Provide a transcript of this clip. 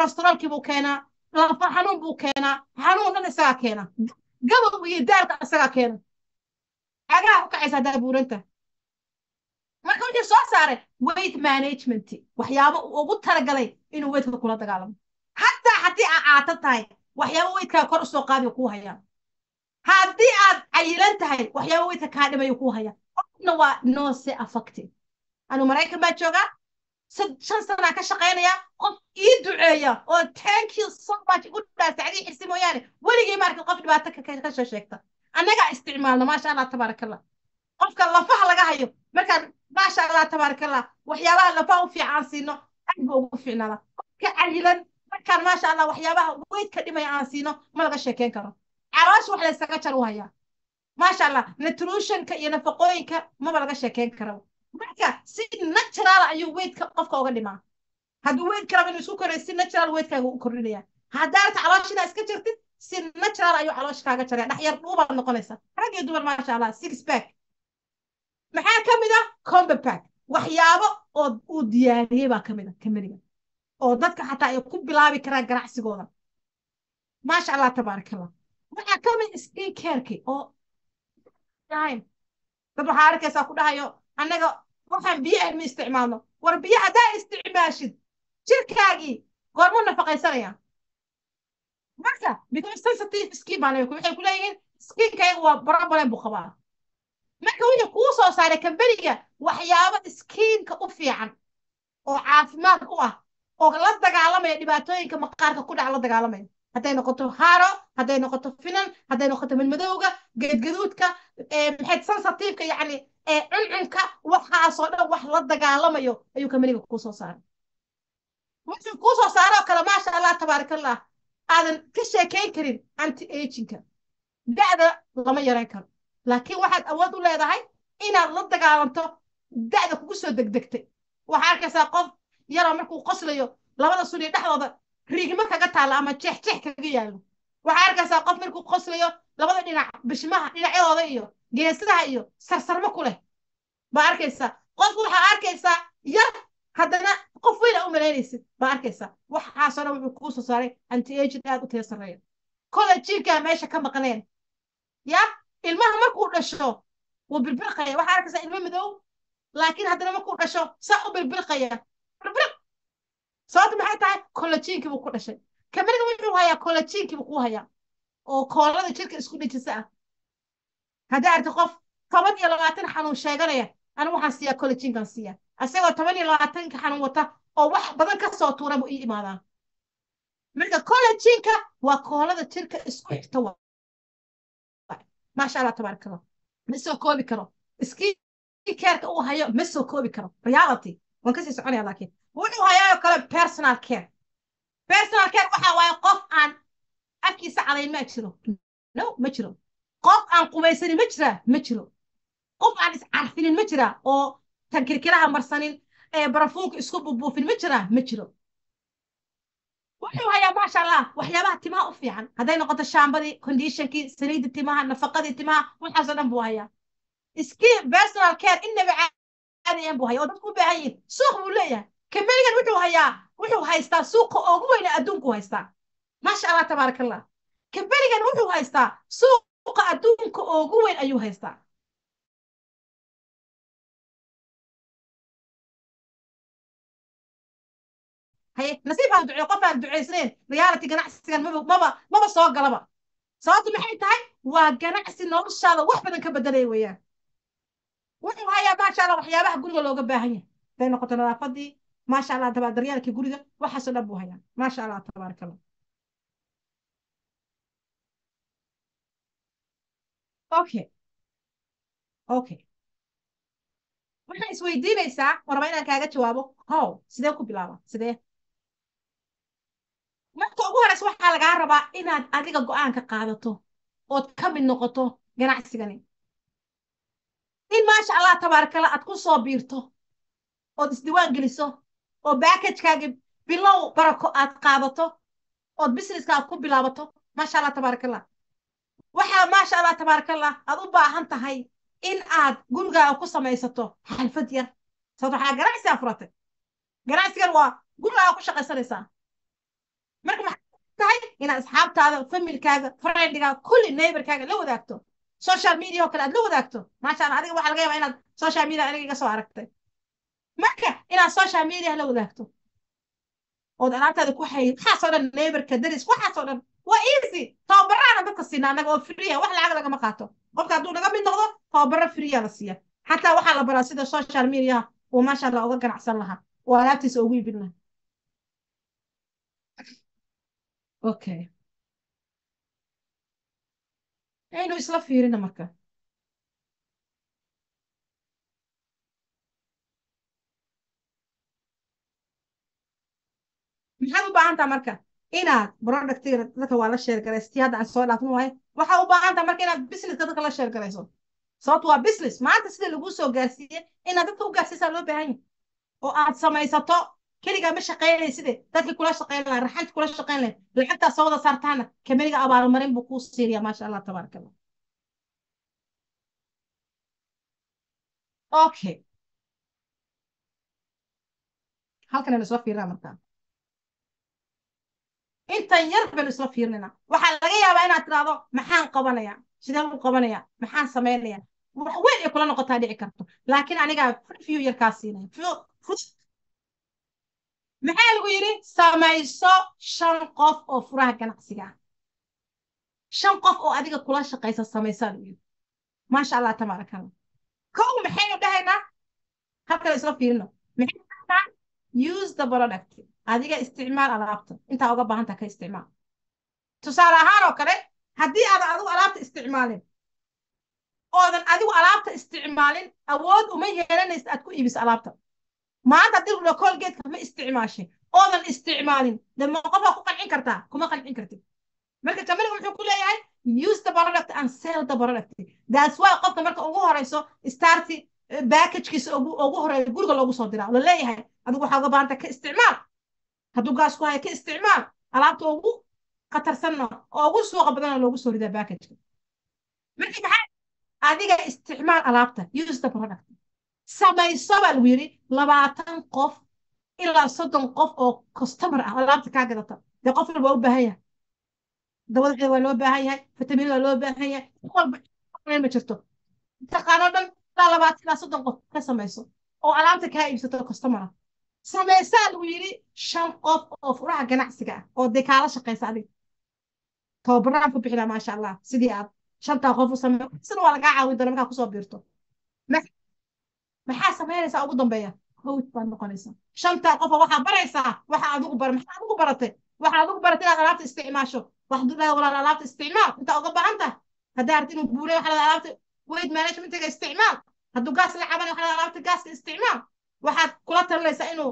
kolestaroolkii buu keenaa lafa xanuun buu keenaa xanuun dhan isagaa keena gabadh iyo daalka isagaa keena cagaha u kacaysa haddaa buuranta marka wuxuu soo saaray weight management waxyaabo uu ugu talagalay inuu weydka kula dagaalamo hataa haddii aad caata tahay waxyaabo weydkaa kor usoo qaadiyo kuu hayaa haddii aad cayilan tahay waxyaabo weydka kaa dhimayo kuu hayaa qofna waa noose affected anuu maraykan baa joogaa 5 sana ka shaqaynaya qof ii duceeya oo thank you so much u dhaasacday xisi mooyaane weligii markii qof dhibaato ka soo sheegta annaga isticmaalna maasha Allah tabarakallah qofka lafaha laga hayo markaan maasha Allah tabarakallah waxyaabaha lafaha u fiican siino aad buu ugu fiicnaa qofka cayilan markaan maasha Allah waxyaabaha weydka dhimaya aan siino ma laga sheekeyn karo caloosh wax la isaga jar u haya maasha Allah nutritionka iyo nafaqooyinka ma laga sheekeyn karo marka si natural ayuu weydka qofka uga dhimaa hadduu weydka rabo inuu isku kordhiyo si natural weydkaaga u kordhinaya haddaad calooshina iska jirtid si natural ayuu caloosh kaaga jaraya dhaxyar dhuubaad noqonaysa rag iyo dumar maasha Allah 6 pack maxaa ka mid ah combo pack waxyaabo oo uu diyaariyey baa ka mid ah kamariga oo dadka xataa ay ku bilaabi karaan ganacsigooda maasha Allah tabarakallah waxaa ka mid skin care oo dad waxaa arkaysaa ku dhahayo annaga waxaan biyaha ma isticmaalno war biyo haddaa isticmaashid jirkaagii goormuu nafaqaysanaya marka because sensitive skin baan waxay ku leeyihiin skinkayga waa problem buu qabaa marka wuxuu kuu soo saaray kambaniga waxyaabo skinka u fiican oo caafimaad u ah oo la dagaalamaya dhibaatooyinka maqaarka ku dhaca la dagaalamaya hadday noqoto haaro hadday noqoto finan hadday noqoto madmadowga geedgaduudka maxay sensitive-ka yacni cuncunka waxaasoo dhan wax la dagaalamayo ayuu kambaniga kuu soo saaray wuxuu kuu soo saaroo kale maasha Allah tabarakallah aadan ka sheekayn karin anti agingka da'da lama yarayn karo laakiin waxaad awood u leedahay inaad la dagaalanto da'da kugu soo degdegtay waxaa arkaysaa qof yaroo markuu qoslayo labada sun iyo dhexdooda riigmo kaga taala ama jeexjeex kaga yaalo waxaa arkaysaa qof markuu qoslayo labada dhinac bishmaha dhinacyadooda iyo geesaha iyo sarsarmo ku leh baa arkaysaa qof waxaa arkaysaa yar haddana qof weyn u malaynaysid baa arkaysaa waxaasoo dhan wuxuu kuu soo saaray anti aging aad u taya sarreeya collagenka meesha ka maqneen ya ilmaha markuu dhasho wuu bilbilqaya waxaa arkaysaa ilmo madow laakiin haddana markuu dhasho saa u bilbilqaya bilbil sababtu maxay tahay collagenkii buu ku dhashay kamariga wuxuu hayaa collagenkii buu ku hayaa oo koolada jirka isku dhejisa ah haddii aragti qof 10 xanuun sheeganaya anigu waxaan siiyaa collagenkan siiyaa asagoo 10 xanuun wata oo wax badan ka soo tuura buu ii imaadaa marka collagenka waa koolada jirka isku xigta maasha Allah tabarakallah ma soo koobi karo skin care-ka uu hayo ma soo koobi karo reality waan kasii soconaya laakiin wuxuu hayaa kale personal care waxa waaye qof aan afkiisa cadayn ma jiro no ma jiro qof aan qubaysanin ma jiro qof aan iscarfinin ma jira oo tan kirkiraha marsanin barafuunka isku buubuufin ma jiro wuxuu hayaa maasha Allah waxyaabaha timaha u fiican hadday noqoto shaambadii conditionkii saliidda timaha nafaqadii timaha waxaasoo dhan buu hayaa skin personal care inaba caadi buu hayaa oo dadku u baahan yihiin suuq buu leeyahay kambanigan wuxuu haystaa suuqa ugu weyn adduunku haystaa maasha Allah tabarakallah kambanigan wuxuu haystaa suuqa adduunka ugu weyn ayuu haystaa هي نصيب هذا دعي قفا دعي سنين ريالتي جناعسي ما بصوق قلبا صوت محي تاي وجناعسي نور الشارع واحد بدن كبدري وياه وهي ما شاء الله وحيابها قولوا لو قباهية بين قطنا فضي ما شاء الله تبع ريالك يقولوا وحسن أبوها يعني ما شاء الله تبارك الله أوكي waxaan isweydiinaysaa warba inaan kaaga jawaabo how sidee ku bilaaba sidee marka ugu horeysa waxaa lagaa rabaa inaad adiga go'aanka qaadato ood ka mid noqoto ganacsigani in maasha Allah tabarakallah aad ku soo biirto ood isdiiwaan geliso oo package-kaaga bilow barako aad qaadato ood business-kaaga ku bilaabato maasha Allah tabarakallah waxaa maasha Allah tabarakallah aad u baahan tahay in aad gurigaaga ku samaysato xalfad yar sababtoo waxaa ganacsi afuratay ganacsigan waa gurigaaga ku shaqaysanaysaa tahay inaad asxaabtaada familkaaga friendigaaga kulli neighborkaaga la wadaagto social media oo kale aad la wadaagto maasha allah adiga waxaa laga yaabaa inaad social media aniga iga soo aragtay marka inaad social media la wadaagto ood alaabtaada ku hayay waxaasoo dhan neighborka daris waxaasoo dhan waa easy tababaraana dadka siina annaga oo free wax lacag lagama qaato qofka hadduu naga mid noqdo tababaro free la siiya xataa waxaa la baraa sida social media uu maasha allah uga ganacsan lahaa oo alaabtiisa ugu iibin lahaa okay aynu isla fiirina marka maxaad u baahan taha marka inaad productiga dadka waa la sheergaraysti hadda aan soo dhaafin waayo waxaa u baahan taha marka inaad businesska dadka la sheergarayso sababto waa business maanta sida lagu soo gaarsiiyey inaad dadka u gaarsiisaa loo baahan yahay oo aad samaysato keligaa ma shaqaynaysidee dadkii kula shaqayn lahaa raxanti kula shaqayn lahayd lacagtaa soo wada saartaana kamaniga abaalmarin buu kuu siinayaa maasha allah tabaaraka allah okay halkan aynu isla fiirinaa markaa intan yar baynu isla fiirinayna waxaa laga yaabaa inaad tidhaahdo maxaan qabanaya sideen u qabanaya maxaan samaynaya wax weyn ay kula noqotaa dhici karto laakiin anigaa review yar kaa siinaya maxaa lagu yidhi samayso 5 qof oo furaha ganacsiga ah 5 qof oo adiga kula shaqaysa samaysaa lagu yidhi maasha allah tabaaraka allah kow maxaynu dhahaynaa halkale isla fiirino maxay dhahaynaa use the product adiga isticmaal alaabta intaa uga baahantaa ka isticmaal tusaale ahaan oo kale haddii aadan adigu alaabta isticmaalin oodan adigu alaabta isticmaalin awood uma yeelanaysa aad ku iibiso alaabta maanta haddii la colgate-ka ma isticmaashay oodan isticmaalin de ma qofaa ku qancin kartaa kuma qancin kartid marka kamaniga muxuu ku leeyahay use the product and sell the product that's why qofka marka ugu horeyso starti packagekiisa ugu horeeya guriga loogu soo diraa la leeyahay adigu waxaa uga baahanta ka isticmaal hadduu gaas ku haya ka isticmaal alaabta ugu khatarsanna oo ugu suuqa badana loogu soo ridaa packageka marka maxaa adiga isticmaal alaabta use the product samayso baa lagu yidhi 20 qof ilaa 30 qof oo customer ah alaabta kaa gadata dee qof walba waa u baahan yahay dawadxeeda waa loo baahan yahay fitamiin waa loo baahan yahay walba ma jirto taqaano dhan ilaa 20 ilaa 30 qof ka samayso oo alaabta kaa iibsato customer ah samaysaa lagu yidhi 5 qof oo furaha ganacsiga ah oo dee kaala shaqaysa adiga tababaraan ku bixinaa maasha allah sidii aad 5 qof u sameeyo sida waa lagaa caawin doona markaa kusoo biirto maxaa samaynaysaa ugu dambeeya coach baad noqonaysaa 5 qof waxaa baraysaa waxa adigu maxaa adigu baratay waxa adigu baratay inaad alaabta isticmaasho wax dudaa walaal alaabta isticmaal inta uga baahan tahay haddaa aragtid inuu buuray waxa la alaabta weight managementiga isticmaal hadduu gaas la cabanayo waxa la alaabta gaaska isticmaal waxaad kula talinaysaa inuu